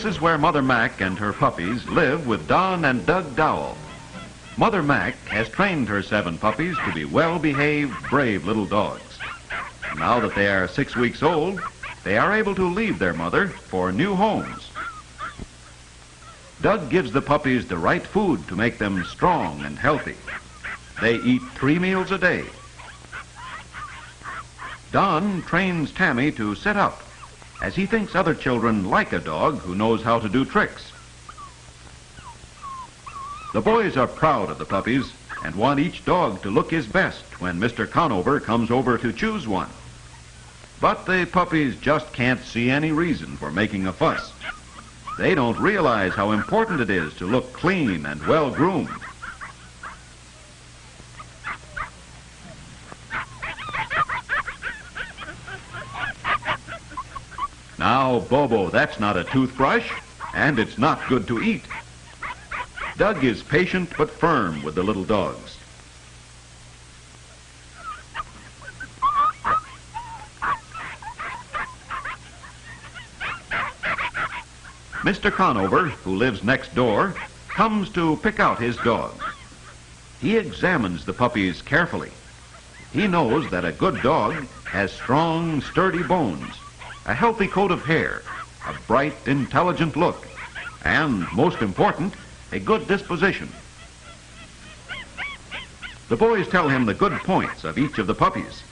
This is where Mother Mack and her puppies live with Don and Doug Dowell. Mother Mack has trained her 7 puppies to be well-behaved, brave little dogs. Now that they are 6 weeks old, they are able to leave their mother for new homes. Doug gives the puppies the right food to make them strong and healthy. They eat 3 meals a day. Don trains Tammy to sit up, as he thinks other children like a dog who knows how to do tricks. The boys are proud of the puppies and want each dog to look his best when Mr. Conover comes over to choose one. But the puppies just can't see any reason for making a fuss. They don't realize how important it is to look clean and well-groomed. Now, Bobo, that's not a toothbrush, and it's not good to eat. Doug is patient but firm with the little dogs. Mr. Conover, who lives next door, comes to pick out his dogs. He examines the puppies carefully. He knows that a good dog has strong, sturdy bones, a healthy coat of hair, a bright, intelligent look, and, most important, a good disposition. The boys tell him the good points of each of the puppies.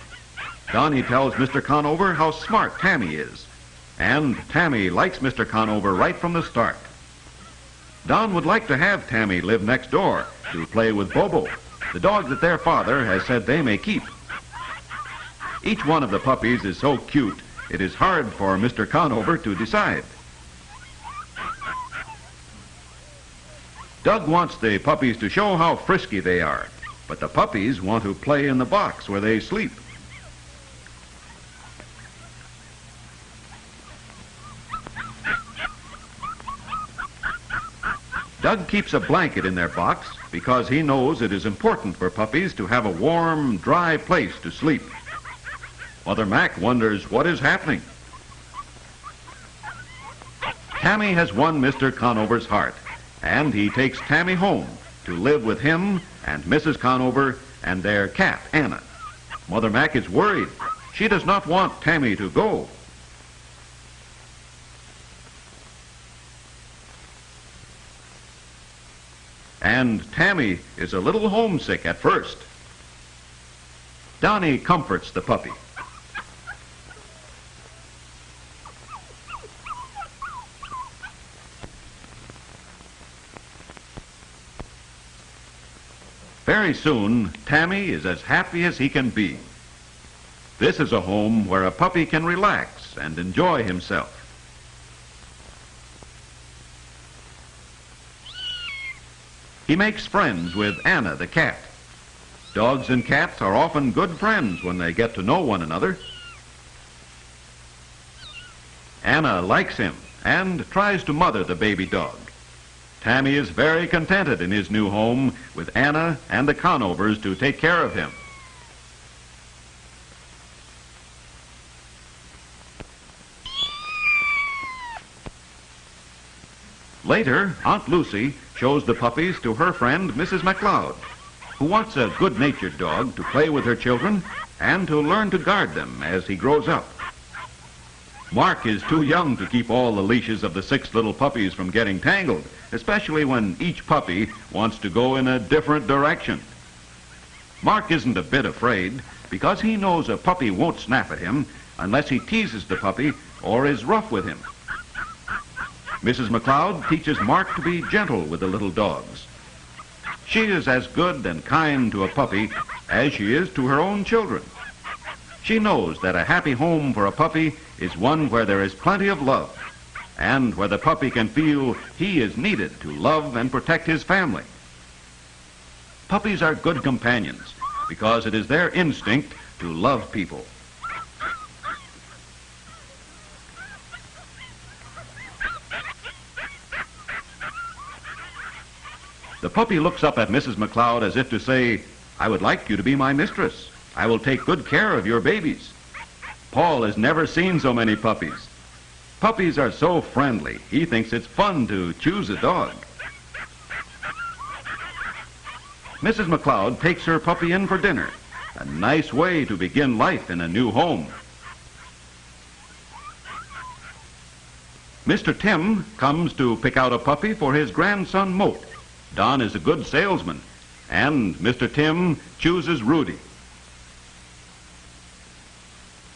Donnie tells Mr. Conover how smart Tammy is, and Tammy likes Mr. Conover right from the start. Don would like to have Tammy live next door to play with Bobo, the dog that their father has said they may keep. Each one of the puppies is so cute, it is hard for Mr. Conover to decide. Doug wants the puppies to show how frisky they are, but the puppies want to play in the box where they sleep. Doug keeps a blanket in their box because he knows it is important for puppies to have a warm, dry place to sleep. Mother Mack wonders what is happening. Tammy has won Mr. Conover's heart, and he takes Tammy home to live with him and Mrs. Conover and their cat, Anna. Mother Mack is worried. She does not want Tammy to go. And Tammy is a little homesick at first. Donnie comforts the puppy. Very soon, Tammy is as happy as he can be. This is a home where a puppy can relax and enjoy himself. He makes friends with Anna, the cat. Dogs and cats are often good friends when they get to know one another. Anna likes him and tries to mother the baby dog. Tammy is very contented in his new home with Anna and the Conovers to take care of him. Later, Aunt Lucy shows the puppies to her friend Mrs. McLeod, who wants a good-natured dog to play with her children and to learn to guard them as he grows up. Mark is too young to keep all the leashes of the 6 little puppies from getting tangled, especially when each puppy wants to go in a different direction. Mark isn't a bit afraid because he knows a puppy won't snap at him unless he teases the puppy or is rough with him. Mrs. McLeod teaches Mark to be gentle with the little dogs. She is as good and kind to a puppy as she is to her own children. She knows that a happy home for a puppy is one where there is plenty of love and where the puppy can feel he is needed to love and protect his family. Puppies are good companions because it is their instinct to love people. The puppy looks up at Mrs. McLeod as if to say, "I would like you to be my mistress. I will take good care of your babies." Paul has never seen so many puppies. Puppies are so friendly, he thinks it's fun to choose a dog. Mrs. McLeod takes her puppy in for dinner, a nice way to begin life in a new home. Mr. Tim comes to pick out a puppy for his grandson Moat. Don is a good salesman, and Mr. Tim chooses Rudy.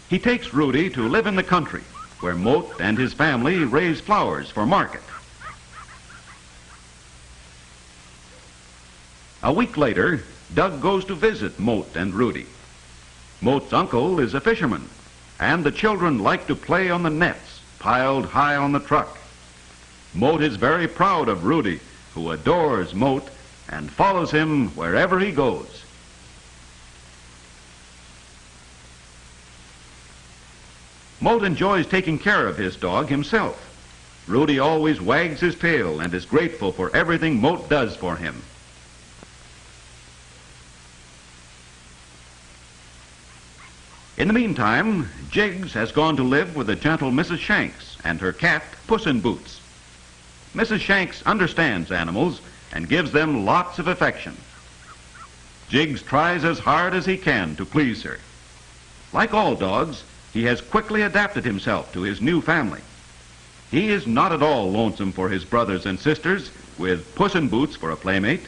He takes Rudy to live in the country, where Moat and his family raise flowers for market. A week later, Doug goes to visit Moat and Rudy. Moat's uncle is a fisherman, and the children like to play on the nets piled high on the truck. Moat is very proud of Rudy, who adores Moat and follows him wherever he goes. Moat enjoys taking care of his dog himself. Rudy always wags his tail and is grateful for everything Moat does for him. In the meantime, Jiggs has gone to live with the gentle Mrs. Shanks and her cat, Puss in Boots. Mrs. Shanks understands animals and gives them lots of affection. Jiggs tries as hard as he can to please her. Like all dogs, he has quickly adapted himself to his new family. He is not at all lonesome for his brothers and sisters, with Puss in Boots for a playmate.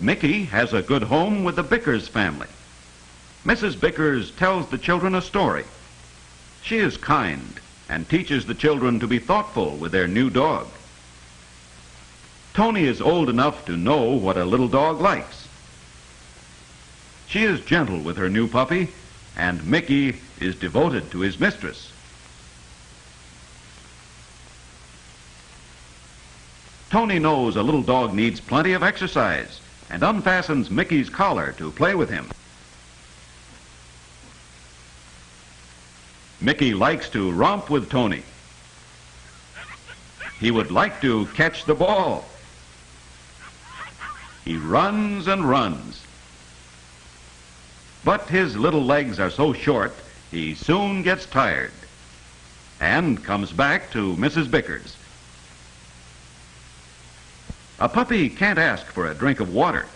Mickey has a good home with the Bickers family. Mrs. Bickers tells the children a story. She is kind and teaches the children to be thoughtful with their new dog. Tony is old enough to know what a little dog likes. She is gentle with her new puppy, and Mickey is devoted to his mistress. Tony knows a little dog needs plenty of exercise and unfastens Mickey's collar to play with him. Mickey likes to romp with Tony. He would like to catch the ball. He runs and runs. But his little legs are so short, he soon gets tired and comes back to Mrs. Bickers. A puppy can't ask for a drink of water,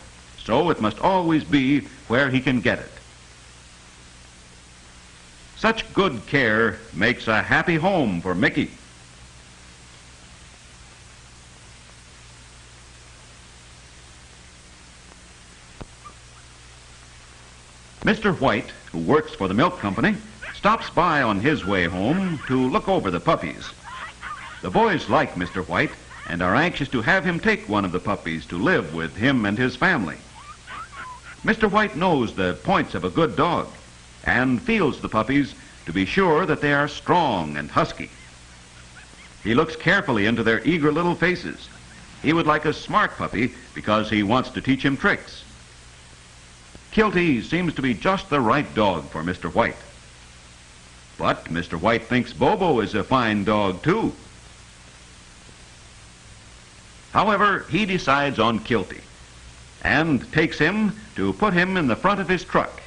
so it must always be where he can get it. Such good care makes a happy home for Mickey. Mr. White, who works for the milk company, stops by on his way home to look over the puppies. The boys like Mr. White and are anxious to have him take one of the puppies to live with him and his family. Mr. White knows the points of a good dog and feels the puppies to be sure that they are strong and husky. He looks carefully into their eager little faces. He would like a smart puppy because he wants to teach him tricks. Kilty seems to be just the right dog for Mr. White. But Mr. White thinks Bobo is a fine dog too. However, he decides on Kilty and takes him to put him in the front of his truck.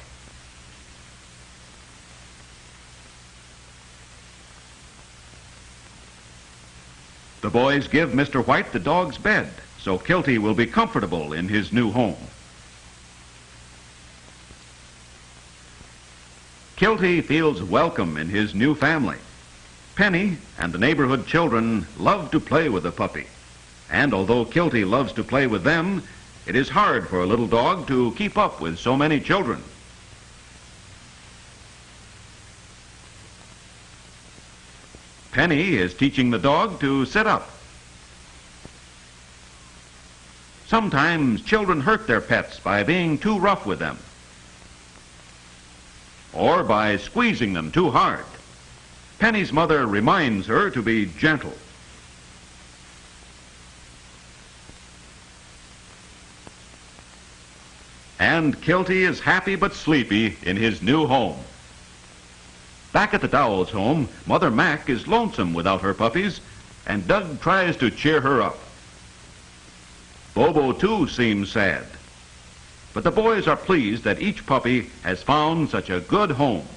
The boys give Mr. White the dog's bed, so Kilty will be comfortable in his new home. Kilty feels welcome in his new family. Penny and the neighborhood children love to play with the puppy. And although Kilty loves to play with them, it is hard for a little dog to keep up with so many children. Penny is teaching the dog to sit up. Sometimes children hurt their pets by being too rough with them, or by squeezing them too hard. Penny's mother reminds her to be gentle. And Kilty is happy but sleepy in his new home. Back at the Dowells' home, Mother Mack is lonesome without her puppies, and Doug tries to cheer her up. Bobo, too, seems sad. But the boys are pleased that each puppy has found such a good home.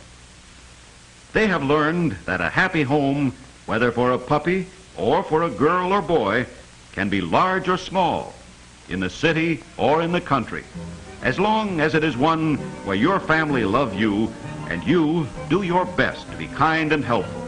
They have learned that a happy home, whether for a puppy or for a girl or boy, can be large or small, in the city or in the country, as long as it is one where your family love you and you do your best to be kind and helpful.